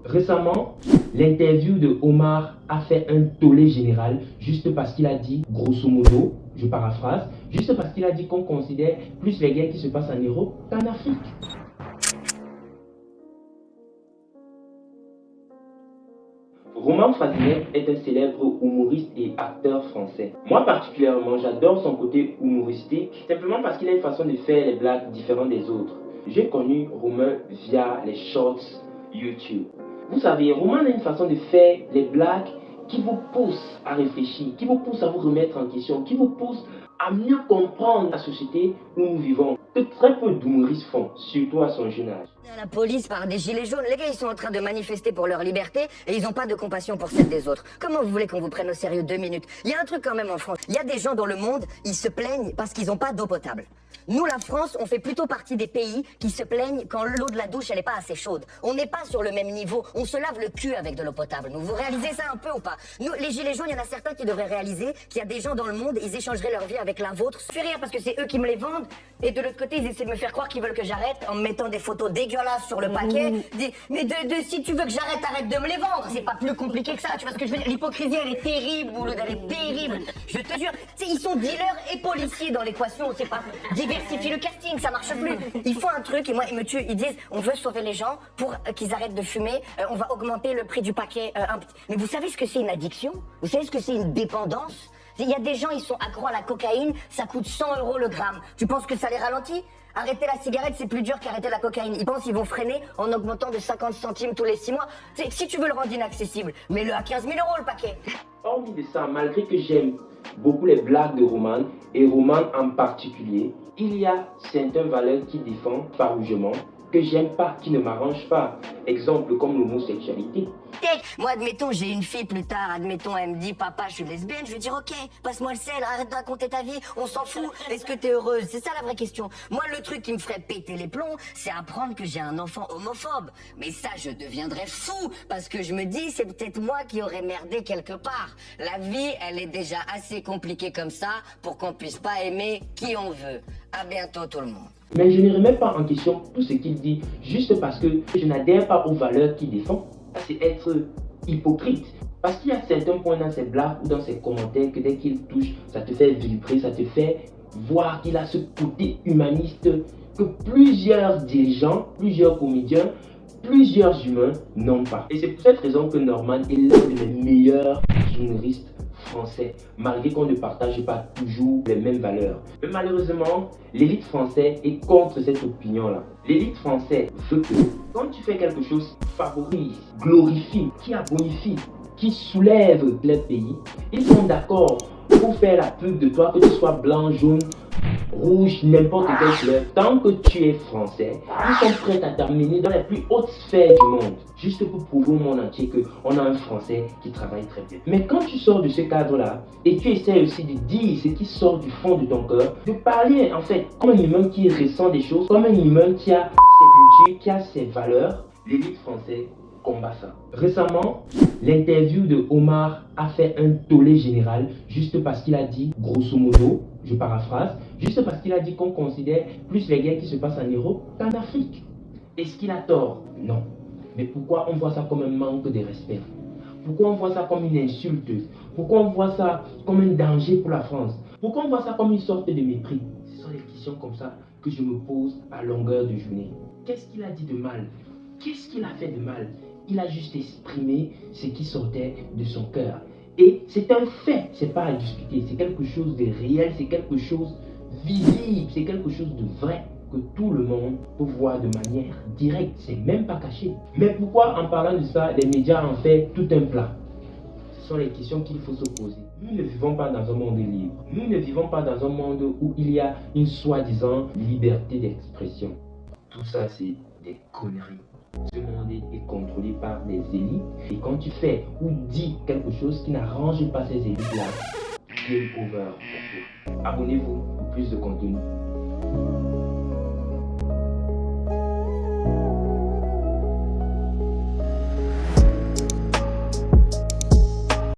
Récemment, l'interview de Omar a fait un tollé général juste parce qu'il a dit, grosso modo, je paraphrase, juste parce qu'il a dit qu'on considère plus les guerres qui se passent en Europe qu'en Afrique. Roman Frasinet est un célèbre humoriste et acteur français. Moi particulièrement, j'adore son côté humoristique, simplement parce qu'il a une façon de faire les blagues différentes des autres. J'ai connu Romain via les shorts YouTube. Vous savez, Roman a une façon de faire les blagues qui vous pousse à réfléchir, qui vous pousse à vous remettre en question, qui vous pousse à mieux comprendre la société où nous vivons, que très peu d'humoristes font, surtout à son jeune âge. La police par des gilets jaunes, les gars ils sont en train de manifester pour leur liberté et ils n'ont pas de compassion pour celle des autres. Comment vous voulez qu'on vous prenne au sérieux 2 minutes? Il y a un truc quand même en France, il y a des gens dans le monde, ils se plaignent parce qu'ils n'ont pas d'eau potable. Nous, la France, on fait plutôt partie des pays qui se plaignent quand l'eau de la douche, elle n'est pas assez chaude. On n'est pas sur le même niveau. On se lave le cul avec de l'eau potable. Nous, vous réalisez ça un peu ou pas? Nous, les gilets jaunes, il y en a certains qui devraient réaliser qu'il y a des gens dans le monde, ils échangeraient leur vie avec la vôtre. Ça fait rire parce que c'est eux qui me les vendent. Et de l'autre côté, ils essaient de me faire croire qu'ils veulent que j'arrête en me mettant des photos dégueulasses sur le paquet. Mais si tu veux que j'arrête, arrête de me les vendre. C'est pas plus compliqué que ça. Tu vois ce que je veux dire? L'hypocrisie, elle est terrible, boulot, elle est terrible. Je te jure. Tu sais, ils sont dealers et policiers dans l'équation. C'est pas diversifier le casting, ça marche plus. Il faut un truc, et moi, ils me tuent. Ils disent, on veut sauver les gens pour qu'ils arrêtent de fumer. On va augmenter le prix du paquet un petit. Mais vous savez ce que c'est une addiction? Vous savez ce que c'est une dépendance? Il y a des gens, ils sont accros à la cocaïne, ça coûte 100 € le gramme. Tu penses que ça les ralentit? Arrêter la cigarette, c'est plus dur qu'arrêter la cocaïne. Ils pensent qu'ils vont freiner en augmentant de 50 centimes tous les 6 mois. Si tu veux le rendre inaccessible, mets-le à 15 000 € le paquet. Hormis de ça, malgré que j'aime beaucoup les blagues de Roman, et Roman en particulier, il y a certaines valeurs qu'il défend farouchement, que j'aime pas, qui ne m'arrangent pas. Exemple comme l'homosexualité. Moi, admettons, j'ai une fille plus tard, admettons, elle me dit, papa, je suis lesbienne, je vais dire, ok, passe-moi le sel, arrête de raconter ta vie, on s'en fout, est-ce que t'es heureuse? C'est ça la vraie question. Moi, le truc qui me ferait péter les plombs, c'est apprendre que j'ai un enfant homophobe. Mais ça, je deviendrais fou, parce que je me dis, c'est peut-être moi qui aurais merdé quelque part. La vie, elle est déjà assez compliquée comme ça, pour qu'on puisse pas aimer qui on veut. À bientôt tout le monde. Mais je ne remets pas en question tout ce qu'il dit, juste parce que je n'adhère pas aux valeurs qu'il défend. C'est être hypocrite. Parce qu'il y a certains points dans ses blagues ou dans ses commentaires que dès qu'il touche, ça te fait vibrer, ça te fait voir qu'il a ce côté humaniste que plusieurs dirigeants, plusieurs comédiens, plusieurs humains n'ont pas. Et c'est pour cette raison que Norman est l'un des meilleurs humoristes français, malgré qu'on ne partage pas toujours les mêmes valeurs. Mais malheureusement, l'élite française est contre cette opinion-là. L'élite française veut que quand tu fais quelque chose qui favorise, glorifie, qui abonifie, qui soulève les pays, ils sont d'accord pour faire la pub de toi, que tu sois blanc, jaune, rouge, n'importe quelle couleur. Tant que tu es français, ils sont prêts à t'amener dans les plus hautes sphères du monde, juste pour prouver au monde entier qu'on a un français qui travaille très bien. Mais quand tu sors de ce cadre-là, et tu essaies aussi de dire ce qui sort du fond de ton cœur, de parler en fait comme un humain qui ressent des choses, comme un humain qui a ses cultures, qui a ses valeurs, l'élite française combat ça. Récemment, l'interview de Omar a fait un tollé général juste parce qu'il a dit, grosso modo, je paraphrase, juste parce qu'il a dit qu'on considère plus les guerres qui se passent en Europe qu'en Afrique. Est-ce qu'il a tort? Non. Mais pourquoi on voit ça comme un manque de respect? Pourquoi on voit ça comme une insulte? Pourquoi on voit ça comme un danger pour la France? Pourquoi on voit ça comme une sorte de mépris? Ce sont des questions comme ça que je me pose à longueur de journée. Qu'est-ce qu'il a dit de mal? Qu'est-ce qu'il a fait de mal? Il a juste exprimé ce qui sortait de son cœur. Et c'est un fait, c'est pas à discuter, c'est quelque chose de réel, c'est quelque chose visible, c'est quelque chose de vrai que tout le monde peut voir de manière directe, c'est même pas caché. Mais pourquoi en parlant de ça, les médias en font tout un plat? Ce sont les questions qu'il faut se poser. Nous ne vivons pas dans un monde libre. Nous ne vivons pas dans un monde où il y a une soi-disant liberté d'expression. Tout ça, c'est des conneries. Ce monde est contrôlé par des élites. Et quand tu fais ou dis quelque chose qui n'arrange pas ces élites-là, game over pour vous. Abonnez-vous pour plus de contenu.